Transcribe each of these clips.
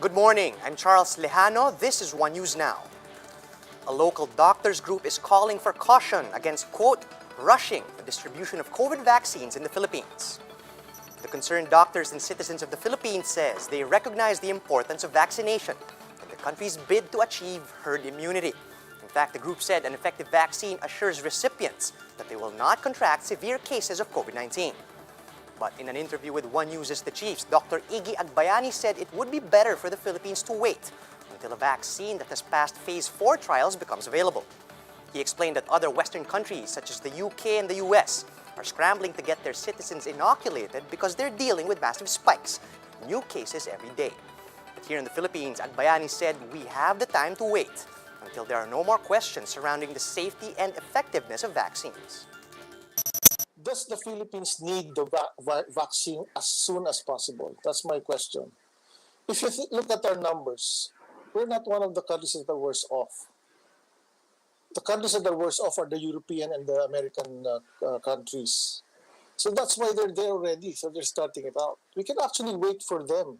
Good morning, I'm Charles Lejano. This is One News Now. A local doctors group is calling for caution against, quote, rushing the distribution of COVID vaccines in the Philippines. The concerned doctors and citizens of the Philippines says they recognize the importance of vaccination in the country's bid to achieve herd immunity. In fact, the group said an effective vaccine assures recipients that they will not contract severe cases of COVID-19. But in an interview with One News' The Chiefs, Dr. Iggy Agbayani said it would be better for the Philippines to wait until a vaccine that has passed phase 4 trials becomes available. He explained that other Western countries, such as the UK and the US, are scrambling to get their citizens inoculated because they're dealing with massive spikes in new cases every day. But here in the Philippines, Agbayani said we have the time to wait until there are no more questions surrounding the safety and effectiveness of vaccines. Does the Philippines need the vaccine as soon as possible? That's my question. If you look at our numbers, we're not one of the countries that are worse off. The countries that are worse off are the European and the American countries. So that's why they're there already, so they're starting it out. We can actually wait for them.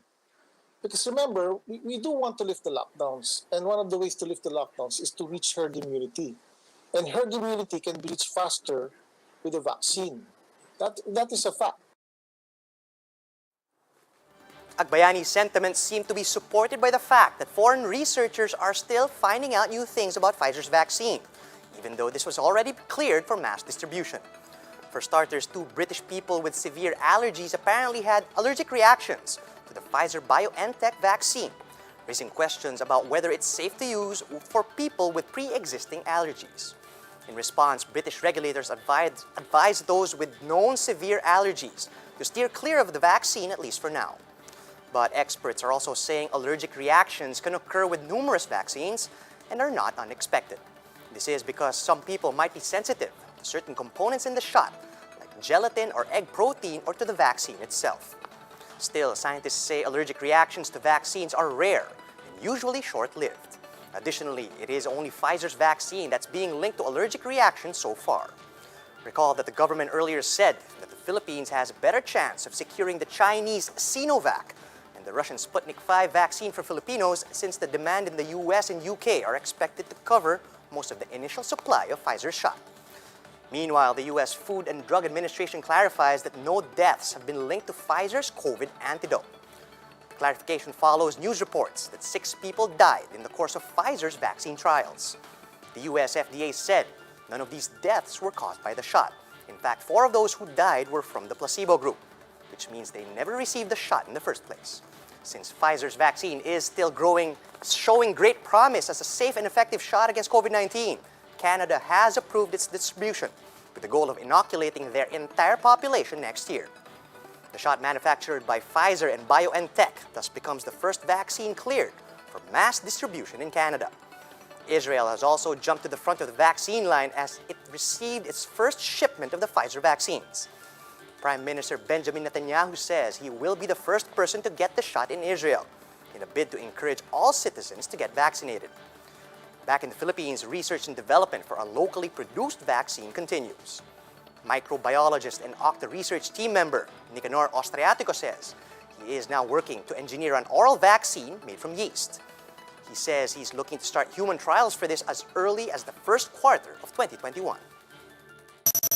Because remember, we do want to lift the lockdowns. And one of the ways to lift the lockdowns is to reach herd immunity. And herd immunity can be reached faster with a vaccine. That is a fact. Agbayani's sentiments seem to be supported by the fact that foreign researchers are still finding out new things about Pfizer's vaccine, even though this was already cleared for mass distribution. For starters, 2 British people with severe allergies apparently had allergic reactions to the Pfizer-BioNTech vaccine, raising questions about whether it's safe to use for people with pre-existing allergies. In response, British regulators advised those with known severe allergies to steer clear of the vaccine, at least for now. But experts are also saying allergic reactions can occur with numerous vaccines and are not unexpected. This is because some people might be sensitive to certain components in the shot, like gelatin or egg protein, or to the vaccine itself. Still, scientists say allergic reactions to vaccines are rare and usually short-lived. Additionally, it is only Pfizer's vaccine that's being linked to allergic reactions so far. Recall that the government earlier said that the Philippines has a better chance of securing the Chinese Sinovac and the Russian Sputnik V vaccine for Filipinos, since the demand in the US and UK are expected to cover most of the initial supply of Pfizer's shot. Meanwhile, the US Food and Drug Administration clarifies that no deaths have been linked to Pfizer's COVID antidote. Clarification follows news reports that 6 people died in the course of Pfizer's vaccine trials. The US FDA said none of these deaths were caused by the shot. In fact, 4 of those who died were from the placebo group, which means they never received the shot in the first place. Since Pfizer's vaccine is still showing great promise as a safe and effective shot against COVID-19, Canada has approved its distribution with the goal of inoculating their entire population next year. The shot manufactured by Pfizer and BioNTech thus becomes the first vaccine cleared for mass distribution in Canada. Israel has also jumped to the front of the vaccine line as it received its first shipment of the Pfizer vaccines. Prime Minister Benjamin Netanyahu says he will be the first person to get the shot in Israel in a bid to encourage all citizens to get vaccinated. Back in the Philippines, research and development for a locally produced vaccine continues. Microbiologist and OCTA research team member Nicanor Austriatico says he is now working to engineer an oral vaccine made from yeast. He says he's looking to start human trials for this as early as the first quarter of 2021.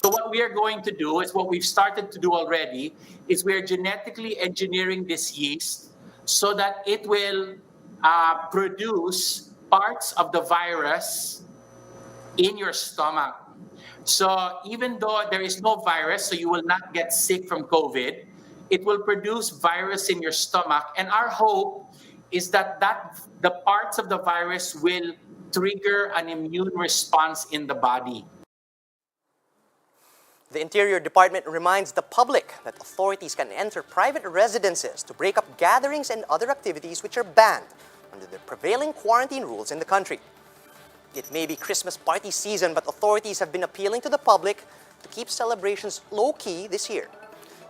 So what we are going to do is what we've started to do already is we are genetically engineering this yeast so that it will produce parts of the virus in your stomach. So even though there is no virus, so you will not get sick from COVID, it will produce virus in your stomach. And our hope is that the parts of the virus will trigger an immune response in the body. The Interior Department reminds the public that authorities can enter private residences to break up gatherings and other activities which are banned under the prevailing quarantine rules in the country. It may be Christmas party season, but authorities have been appealing to the public to keep celebrations low-key this year.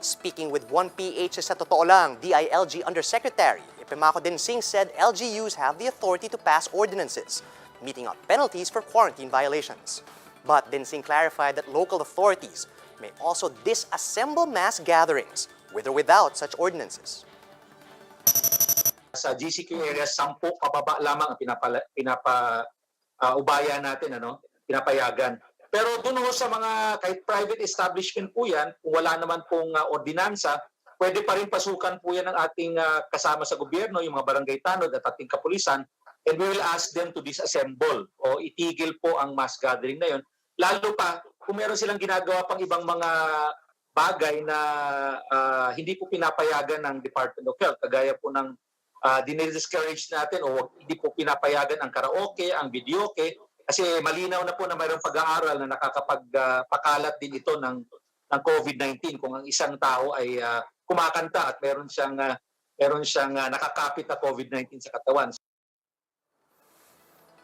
Speaking with 1PH sa Totoo Lang, DILG Undersecretary Ipimako Dinsing said LGUs have the authority to pass ordinances, meting out penalties for quarantine violations. But Dinsing clarified that local authorities may also disassemble mass gatherings, with or without such ordinances. sa GCQ area, 10 pababa lamang ang ubaya natin, pinapayagan. Pero doon sa mga kahit private establishment po yan, kung wala naman pong ordinansa, pwede pa rin pasukan po yan ng ating kasama sa gobyerno, yung mga barangay tanod at ating kapulisan, and we will ask them to disassemble o itigil po ang mass gathering na yun. Lalo pa, kung meron silang ginagawa pang ibang mga bagay na hindi po pinapayagan ng Department of Health, kagaya po ng dinidiscourage natin o hindi po pinapayagan ang karaoke, ang videoke, kasi malinaw na po na mayroong pag-aaral na nakakapagpakalat din ito ng COVID-19 kung ang isang tao ay kumakanta at meron siyang nakakapit na COVID-19 sa katawan.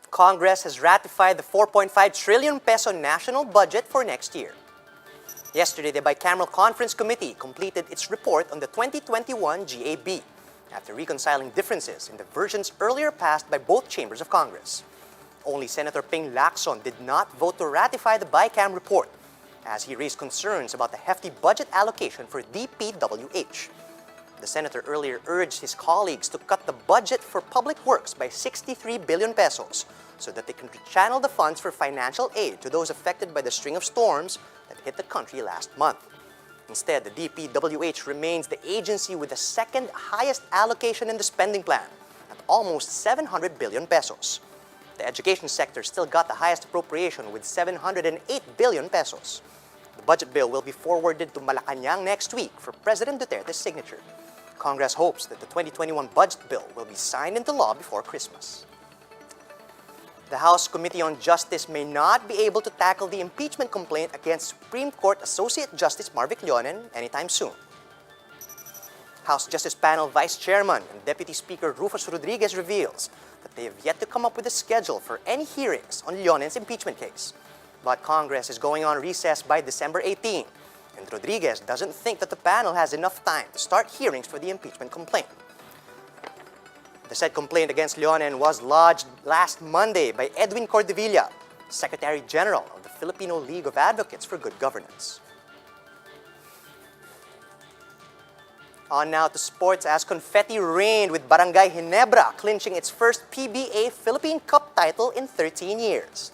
Congress has ratified the 4.5 trillion peso national budget for next year. Yesterday, the Bicameral Conference Committee completed its report on the 2021 GAB after reconciling differences in the versions earlier passed by both chambers of Congress. Only Senator Ping Lacson did not vote to ratify the BICAM report, as he raised concerns about the hefty budget allocation for DPWH. The senator earlier urged his colleagues to cut the budget for public works by 63 billion pesos so that they can channel the funds for financial aid to those affected by the string of storms that hit the country last month. Instead, the DPWH remains the agency with the second highest allocation in the spending plan at almost 700 billion pesos. The education sector still got the highest appropriation with 708 billion pesos. The budget bill will be forwarded to Malacanang next week for President Duterte's signature. Congress hopes that the 2021 budget bill will be signed into law before Christmas. The House Committee on Justice may not be able to tackle the impeachment complaint against Supreme Court Associate Justice Marvic Leonen anytime soon. House Justice Panel Vice Chairman and Deputy Speaker Rufus Rodriguez reveals that they have yet to come up with a schedule for any hearings on Leonen's impeachment case. But Congress is going on recess by December 18, and Rodriguez doesn't think that the panel has enough time to start hearings for the impeachment complaint. The said complaint against Leonen was lodged last Monday by Edwin Cordevilla, Secretary General of the Filipino League of Advocates for Good Governance. On now to sports as confetti rained with Barangay Ginebra clinching its first PBA Philippine Cup title in 13 years.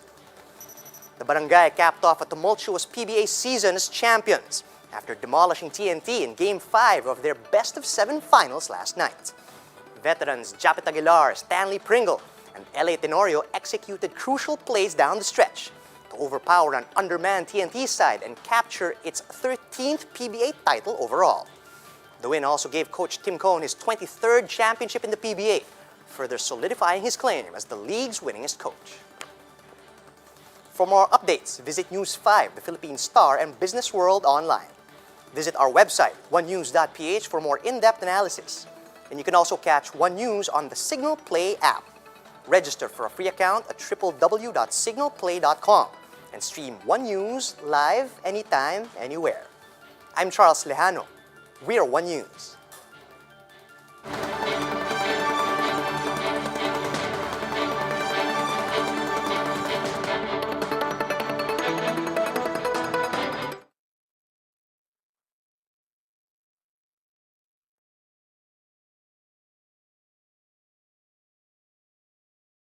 The Barangay capped off a tumultuous PBA season as champions after demolishing TNT in Game 5 of their best-of-7 finals last night. Veterans Japet Aguilar, Stanley Pringle, and L.A. Tenorio executed crucial plays down the stretch to overpower an undermanned TNT side and capture its 13th PBA title overall. The win also gave Coach Tim Cone his 23rd championship in the PBA, further solidifying his claim as the league's winningest coach. For more updates, visit News 5, the Philippine Star, and Business World online. Visit our website, onenews.ph, for more in-depth analysis. And you can also catch One News on the Signal Play app. Register for a free account at www.signalplay.com and stream One News live anytime, anywhere. I'm Charles Lejano. We're One News.